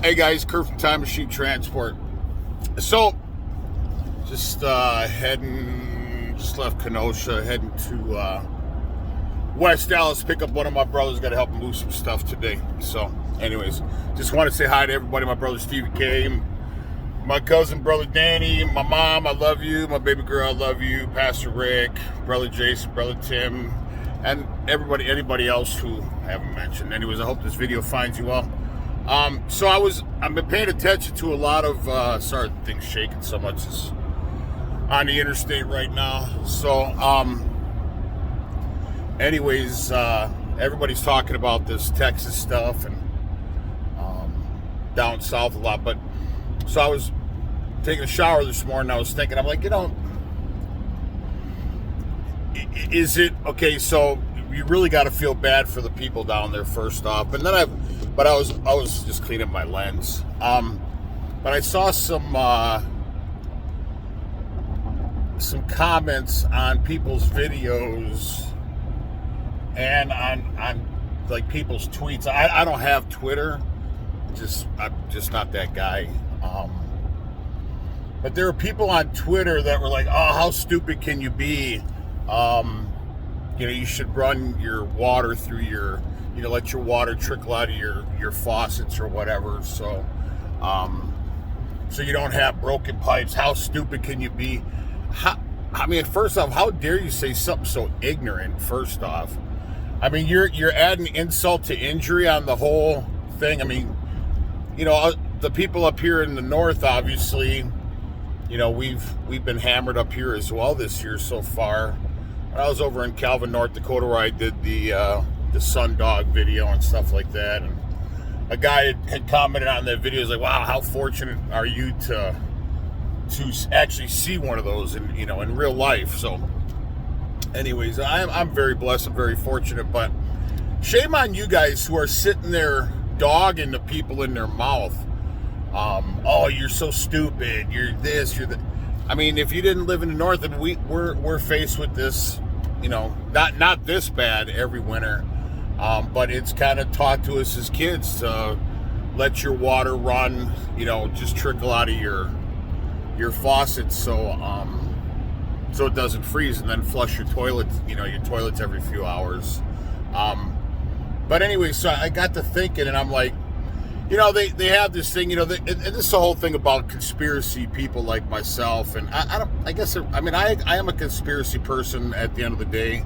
Hey guys, Kurt from Time Machine Transport. So, just left Kenosha, heading to West Dallas, pick up one of my brothers. Got to help him move some stuff today. So, anyways, just want to say hi to everybody. My brother Stevie K, my cousin, brother Danny, my mom, I love you. My baby girl, I love you. Pastor Rick, brother Jason, brother Tim, and anybody else who I haven't mentioned. Anyways, I hope this video finds you well. So I've been paying attention to a lot of, sorry, things shaking so much is on the interstate right now. So, anyways, everybody's talking about this Texas stuff and, down south a lot. But, so I was taking a shower this morning. I was thinking, I'm like, is it, okay, so you really got to feel bad for the people down there first off. And then I was just cleaning my lens. But I saw some comments on people's videos and on like people's tweets. I don't have Twitter. I'm just not that guy. But there were people on Twitter that were like, "Oh, how stupid can you be? You should run your water through your, let your water trickle out of your faucets or whatever. So you don't have broken pipes. How stupid can you be?" First off, how dare you say something so ignorant? First off, you're adding insult to injury on the whole thing. The people up here in the north, obviously, we've been hammered up here as well this year so far. I was over in Calvin, North Dakota, where I did the Sundog video and stuff like that, and a guy had commented on that video. He's like, "Wow, how fortunate are you to actually see one of those in real life?" So, anyways, I'm very blessed. I'm very fortunate, but shame on you guys who are sitting there dogging the people in their mouth. Oh, you're so stupid. You're this. You're that. If you didn't live in the north, and we're faced with this, not this bad every winter, but it's kind of taught to us as kids to let your water run, just trickle out of your faucets, so it doesn't freeze, and then flush your toilets, your toilets every few hours. But anyway, so I got to thinking, and I'm like, they have this thing, and this is the whole thing about conspiracy people like myself, and I am a conspiracy person at the end of the day,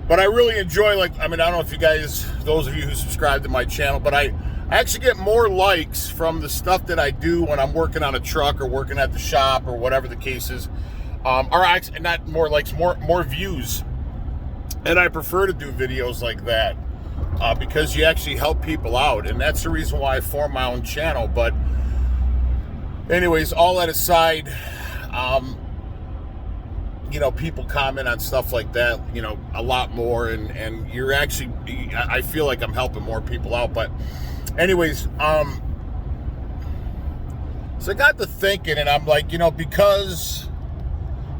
but I really enjoy, I don't know if you guys, those of you who subscribe to my channel, but I actually get more likes from the stuff that I do when I'm working on a truck or working at the shop or whatever the case is, or actually not more likes, more views, and I prefer to do videos like that. Because you actually help people out, and that's the reason why I formed my own channel. But anyways, all that aside, people comment on stuff like that, a lot more, and you're actually, I feel like I'm helping more people out. But anyways, so I got to thinking, and I'm like, because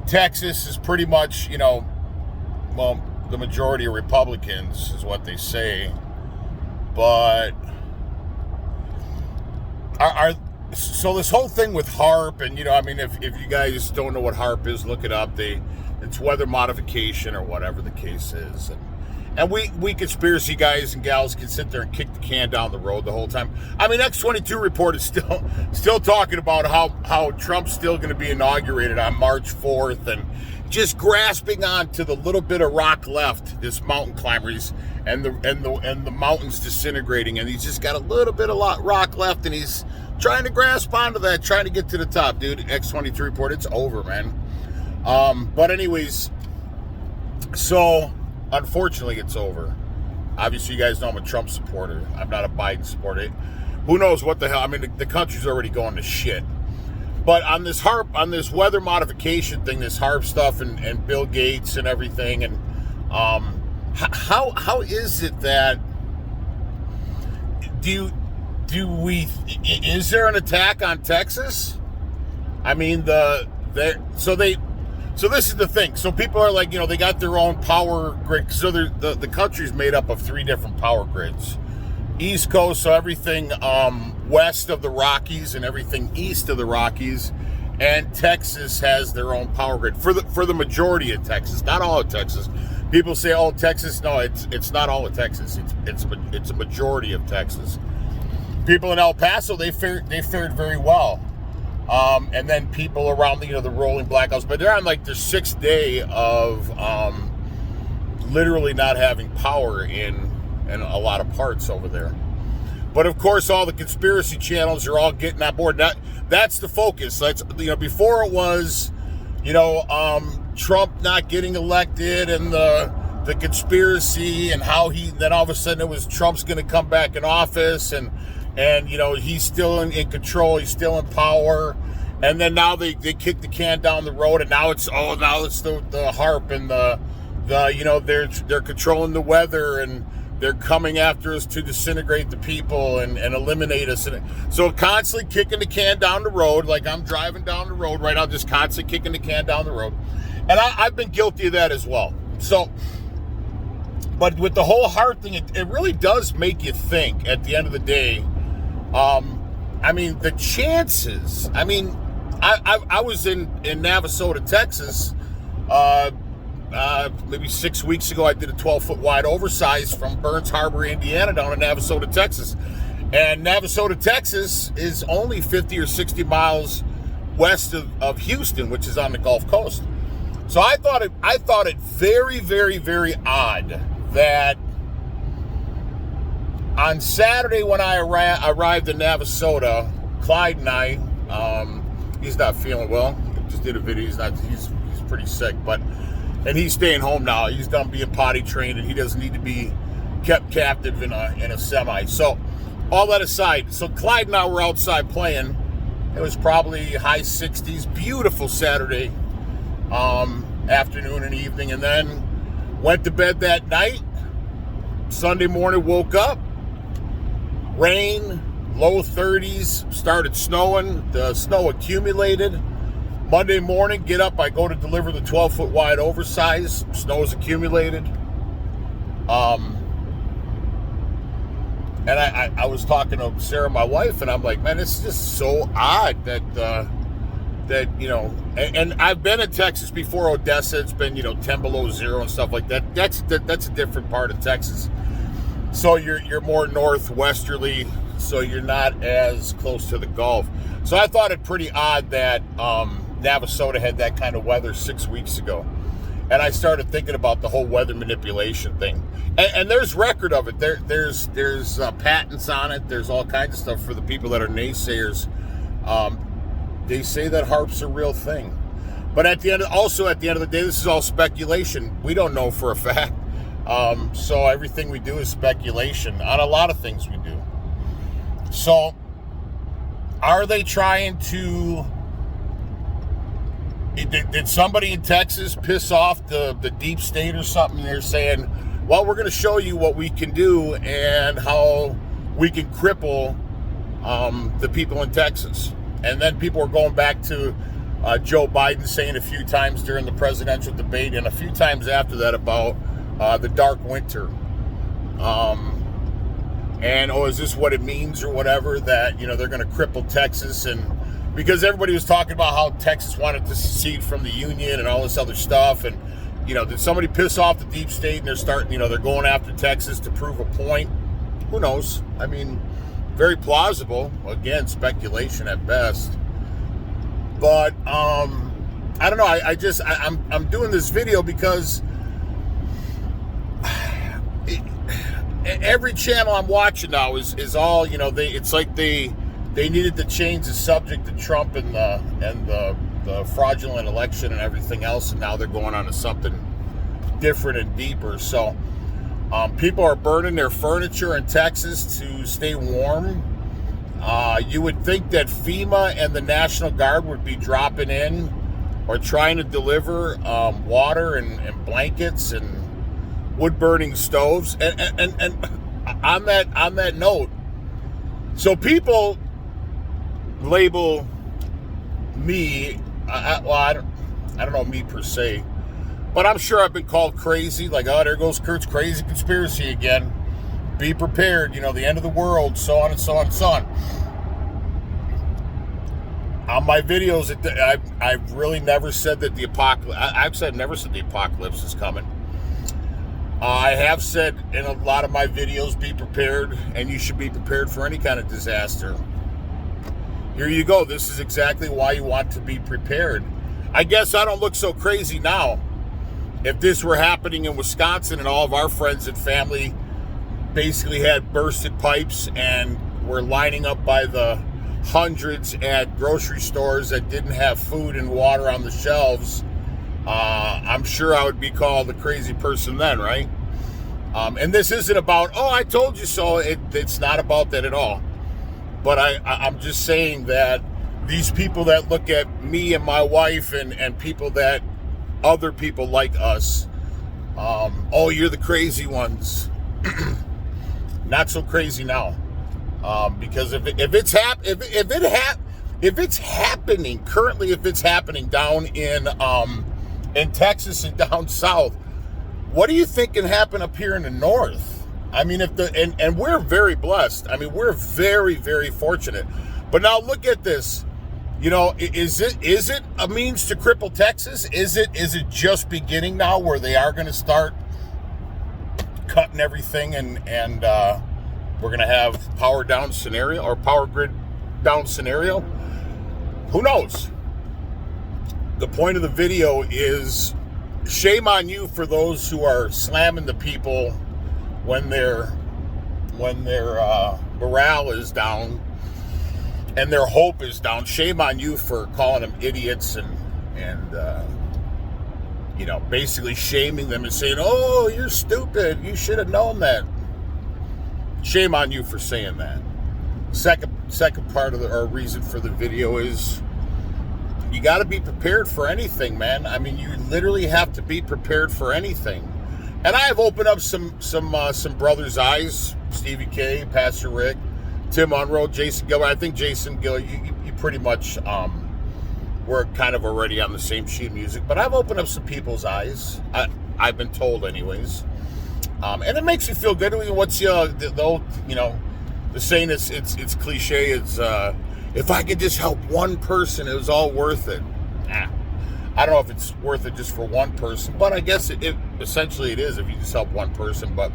Texas is pretty much, the majority of Republicans is what they say, but so this whole thing with HARP, and if you guys don't know what HARP is, look it up. It's weather modification or whatever the case is, and we conspiracy guys and gals can sit there and kick the can down the road the whole time. X-22 report is still talking about how Trump's still going to be inaugurated on March 4th, and just grasping on to the little bit of rock left, this mountain climber, and the mountain's disintegrating, and he's just got a little bit of rock left, and he's trying to grasp onto that, trying to get to the top. Dude, X-22 report, it's over, man. But anyways, so unfortunately it's over. Obviously, you guys know I'm a Trump supporter. I'm not a Biden supporter. Who knows what the hell? The country's already going to shit. But on this HARP, on this weather modification thing, this HARP stuff, and Bill Gates and everything, and how is it that is there an attack on Texas? So this is the thing. So people are like, they got their own power grid. So the country's made up of 3 different power grids. East Coast, so everything west of the Rockies and everything east of the Rockies, and Texas has their own power grid for the majority of Texas, not all of Texas. People say, "Oh, Texas." No, it's not all of Texas. It's a majority of Texas. People in El Paso, they fared very well, and then people around the rolling blackouts. But they're on like their 6th day of literally not having power in a lot of parts over there. But of course, all the conspiracy channels are all getting on board. That's the focus. That's before it was, Trump not getting elected and the conspiracy and how then all of a sudden it was Trump's going to come back in office and he's still in control, he's still in power, and then now they kick the can down the road, and now it's the HARP and they're controlling the weather and they're coming after us to disintegrate the people and eliminate us. And so constantly kicking the can down the road, like I'm driving down the road right now, just constantly kicking the can down the road. And I've been guilty of that as well. So, but with the whole heart thing, it really does make you think at the end of the day. The chances, I was in Navasota, Texas, maybe 6 weeks ago. I did a 12-foot wide oversize from Burns Harbor, Indiana, down to Navasota, Texas. And Navasota, Texas is only 50 or 60 miles west of Houston, which is on the Gulf Coast. So I thought it very, very, very odd that on Saturday when I arrived in Navasota, Clyde and I, he's not feeling well. He just did a video. He's pretty sick, and he's staying home now. He's done being potty trained, and he doesn't need to be kept captive in a semi. So, all that aside, so Clyde and I were outside playing. It was probably high 60s, beautiful Saturday afternoon and evening, and then went to bed that night. Sunday morning, woke up, rain, low 30s, started snowing. The snow accumulated. Monday morning, get up, I go to deliver the 12-foot wide oversize. Snow's accumulated. And I was talking to Sarah, my wife, and I'm like, man, it's just so odd that and I've been in Texas before, Odessa. It's been 10 below zero and stuff like that. That's a different part of Texas. So you're more northwesterly, so you're not as close to the Gulf. So I thought it pretty odd that Navasota had that kind of weather 6 weeks ago. And I started thinking about the whole weather manipulation thing. And there's record of it. There's patents on it. There's all kinds of stuff for the people that are naysayers. They say that HARP's a real thing. But at the end of the day, this is all speculation. We don't know for a fact. So everything we do is speculation on a lot of things we do. So are they trying to... Did somebody in Texas piss off the deep state or something? They're saying, well, we're going to show you what we can do and how we can cripple the people in Texas. And then people are going back to Joe Biden saying a few times during the presidential debate and a few times after that about the dark winter. And, is this what it means or whatever, that, they're going to cripple Texas? And because everybody was talking about how Texas wanted to secede from the Union and all this other stuff. And, did somebody piss off the deep state and they're going after Texas to prove a point? Who knows? Very plausible. Again, speculation at best. But, I don't know. I'm doing this video because every channel I'm watching now is all, it's like they needed to change the subject to Trump and the fraudulent election and everything else, and now they're going on to something different and deeper. So people are burning their furniture in Texas to stay warm. You would think that FEMA and the National Guard would be dropping in or trying to deliver water and blankets and wood-burning stoves. And on that note, so people label me, I don't know me per se, but I'm sure I've been called crazy, like, oh, there goes Kurt's crazy conspiracy again. be prepared, you know, the end of the world, so on and so on and so on. On my videos, I've really never said that the apocalypse, never said the apocalypse is coming. I have said in a lot of my videos, be prepared, and you should be prepared for any kind of disaster. Here you go. This is exactly why you want to be prepared. I guess I don't look so crazy now. If this were happening in Wisconsin and all of our friends and family basically had bursted pipes and were lining up by the hundreds at grocery stores that didn't have food and water on the shelves, I'm sure I would be called a crazy person then, right? And this isn't about, oh, I told you so. It's not about that at all. But I'm just saying that these people that look at me and my wife and people that, other people like us, oh, you're the crazy ones. Not so crazy now. Because if it's happening currently, if it's happening down in Texas and down south, what do you think can happen up here in the north? I mean, and we're very blessed. I mean, we're very, very fortunate. But now look at this. You know, is it a means to cripple Texas? Is it just beginning now where they are going to start cutting everything and we're going to have power down scenario or power grid down scenario? Who knows? The point of the video is shame on you for those who are slamming the people when their morale is down and their hope is down. Shame on you for calling them idiots and you know, basically shaming them and saying, oh, you're stupid, you should have known that. Shame on you for saying that. Second part of or reason for the video is you got to be prepared for anything, man. I mean, you literally have to be prepared for anything. And I have opened up some brothers' eyes. Stevie K, Pastor Rick, Tim Unroe, Jason Gilbert. I think Jason Gilbert, you pretty much we're kind of already on the same sheet of music. But I've opened up some people's eyes. I've been told, anyways. And it makes you feel good. What's the saying is it's cliche. It's if I could just help one person, it was all worth it. I don't know if it's worth it just for one person, but I guess it essentially it is if you just help one person. But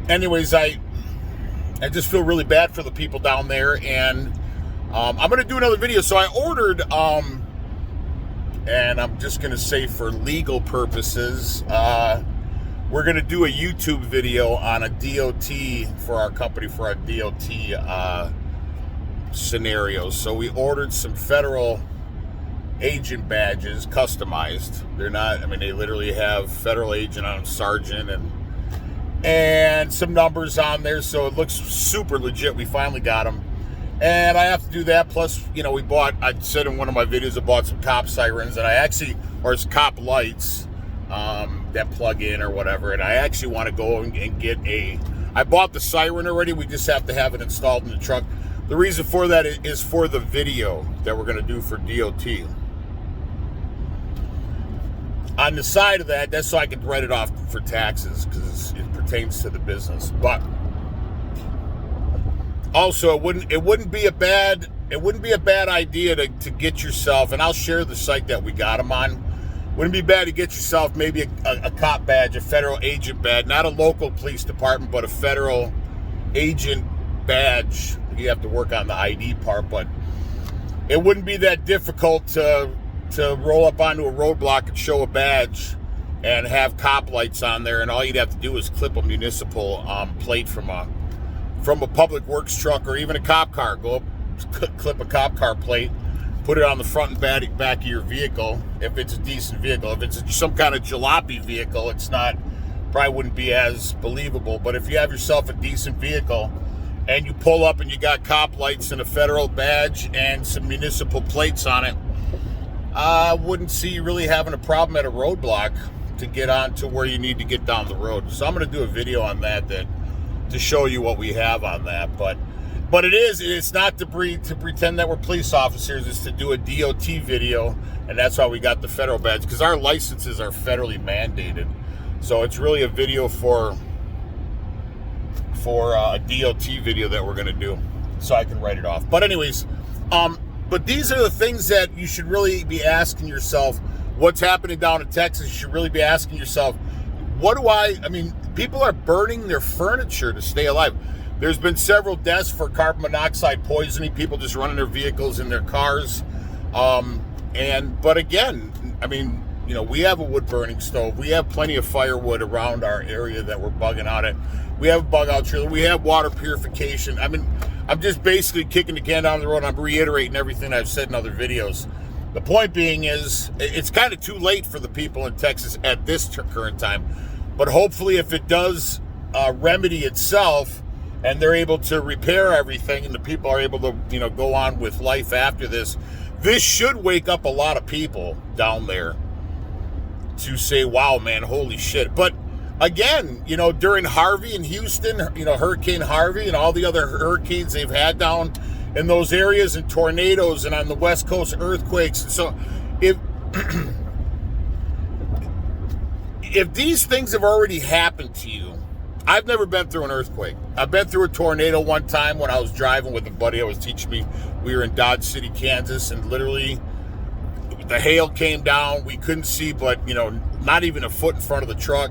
anyways, I just feel really bad for the people down there, and I'm going to do another video. So I ordered, and I'm just going to say for legal purposes, we're going to do a YouTube video on a DOT for our company, for our DOT scenarios. So we ordered some federal agent badges, customized. They're not, I mean, they literally have federal agent on them, sergeant, and some numbers on there, so it looks super legit. We finally got them. And I have to do that. Plus, you know, I said in one of my videos, I bought some cop sirens, and or it's cop lights that plug in or whatever. And I actually want to go and get I bought the siren already. We just have to have it installed in the truck. The reason for that is for the video that we're going to do for DOT. On the side of that, that's so I can write it off for taxes because it pertains to the business. But also, it wouldn't be a bad idea to get yourself, and I'll share the site that we got them on. Wouldn't be bad to get yourself maybe a cop badge, a federal agent badge, not a local police department, but a federal agent badge. You have to work on the ID part, but it wouldn't be that difficult to roll up onto a roadblock and show a badge and have cop lights on there, and all you'd have to do is clip a municipal plate from a public works truck or even a cop car. Go up, clip a cop car plate, put it on the front and back of your vehicle if it's a decent vehicle. If it's some kind of jalopy vehicle, it's not, probably wouldn't be as believable. But if you have yourself a decent vehicle and you pull up and you got cop lights and a federal badge and some municipal plates on it, I wouldn't see you really having a problem at a roadblock to get on to where you need to get down the road. So I'm going to do a video on that to show you what we have on that. But it's not to pretend that we're police officers. It's to do a DOT video, and that's why we got the federal badge, because our licenses are federally mandated. So it's really a video for for a DOT video that we're going to do so I can write it off. But anyways, but these are the things that you should really be asking yourself. What's happening down in Texas? You should really be asking yourself, I mean, people are burning their furniture to stay alive. There's been several deaths for carbon monoxide poisoning, people just running their vehicles in their cars. But again, I mean, you know, we have a wood burning stove. We have plenty of firewood around our area that we're bugging out at. We have a bug out trailer. We have water purification. I mean, I'm just basically kicking the can down the road. I'm reiterating everything I've said in other videos. The point being is, it's kind of too late for the people in Texas at this current time. But hopefully if it does remedy itself and they're able to repair everything and the people are able to, you know, go on with life after this, this should wake up a lot of people down there to say, wow, man, holy shit. But again, you know, during Harvey in Houston, you know, Hurricane Harvey and all the other hurricanes they've had down in those areas, and tornadoes, and on the West Coast, earthquakes. So if these things have already happened to you, I've never been through an earthquake. I've been through a tornado one time when I was driving with a buddy I was teaching me. We were in Dodge City, Kansas, and literally the hail came down. We couldn't see, but, you know, not even a foot in front of the truck.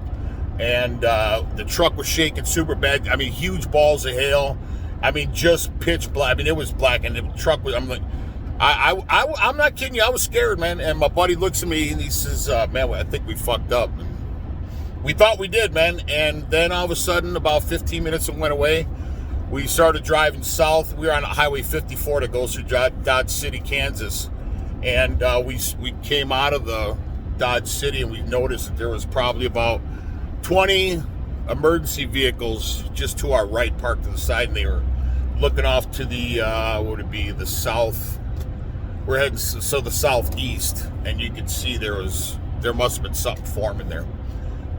And the truck was shaking super bad. I mean, huge balls of hail. I mean, just pitch black. I mean, it was black, and the truck was, I'm like, I'm not kidding you. I was scared, man. And my buddy looks at me, and he says, man, I think we fucked up. And we thought we did, man. And then all of a sudden, about 15 minutes it went away. We started driving south. We were on Highway 54 that goes through Dodge City, Kansas. And we came out of the Dodge City, and we noticed that there was probably about 20 emergency vehicles just to our right, parked to the side, and they were looking off to the what would it be, the south. We're heading the southeast, and you can see there must have been something forming there.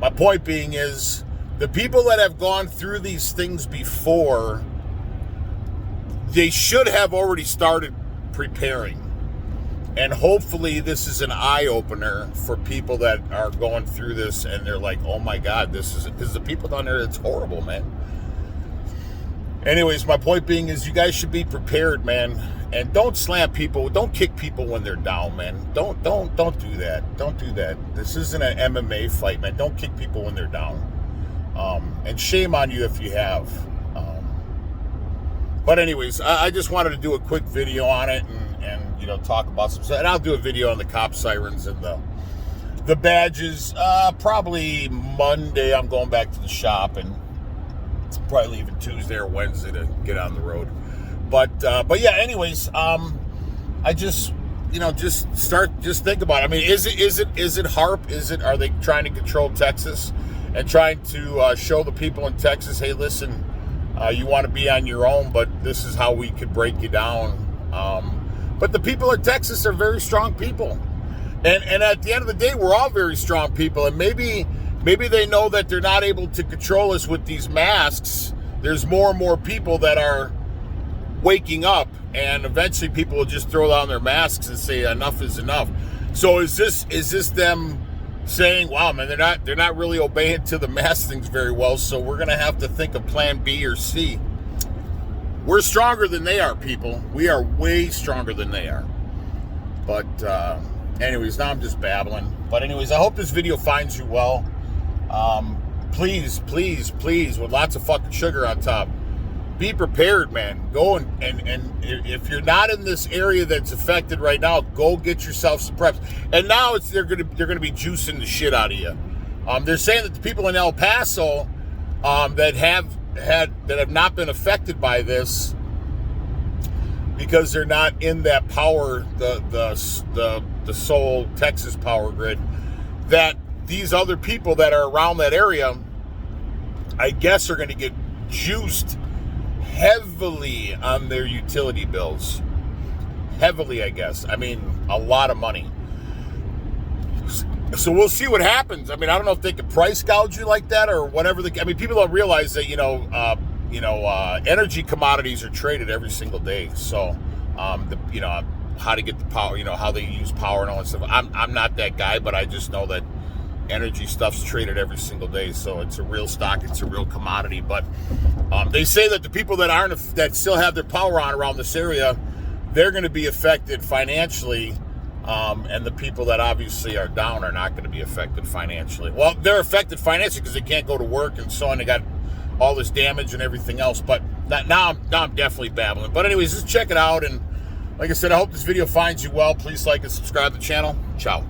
My point being is, the people that have gone through these things before, they should have already started preparing. And hopefully this is an eye-opener for people that are going through this and they're like, oh my God, this is, because the people down there, it's horrible, man. Anyways, my point being is, you guys should be prepared, man. And don't slam people. Don't kick people when they're down, man. Don't do that. Don't do that. This isn't an MMA fight, man. Don't kick people when they're down. And shame on you if you have. But anyways, I just wanted to do a quick video on it and you know, talk about some stuff. And I'll do a video on the cop sirens and the badges. Probably Monday I'm going back to the shop, and probably leaving Tuesday or Wednesday to get on the road. But yeah, anyways, I just, you know, just think about it. I mean, is it HARP? Are they trying to control Texas and trying to show the people in Texas, hey, listen, you want to be on your own, but this is how we could break you down. But the people in Texas are very strong people. And at the end of the day, we're all very strong people. And maybe they know that they're not able to control us with these masks. There's more and more people that are waking up, and eventually people will just throw down their masks and say enough is enough. So is this them saying, wow, man, they're not really obeying to the mask things very well, so we're gonna have to think of plan B or C. We're stronger than they are, people. We are way stronger than they are. But anyways, now I'm just babbling. But anyways, I hope this video finds you well. Please, with lots of fucking sugar on top, be prepared, man. Go and if you're not in this area that's affected right now, go get yourself some preps. And now they're gonna be juicing the shit out of you. They're saying that the people in El Paso that have not been affected by this, because they're not in that power, the sole Texas power grid, that these other people that are around that area, I guess, are going to get juiced heavily on their utility bills. Heavily, I guess. I mean, a lot of money. So we'll see what happens. I mean, I don't know if they could price gouge you like that or whatever. I mean, people don't realize that, energy commodities are traded every single day. So, how to get the power, how they use power and all that stuff. I'm not that guy, but I just know that energy stuff's traded every single day, so it's a real stock, it's a real commodity. But they say that the people that still have their power on around this area, they're going to be affected financially, and the people that obviously are down are not going to be affected financially. Well, they're affected financially because they can't go to work and so on. They got all this damage and everything else. But now I'm definitely babbling. But anyways, just check it out. And like I said, I hope this video finds you well. Please like and subscribe to the channel. Ciao.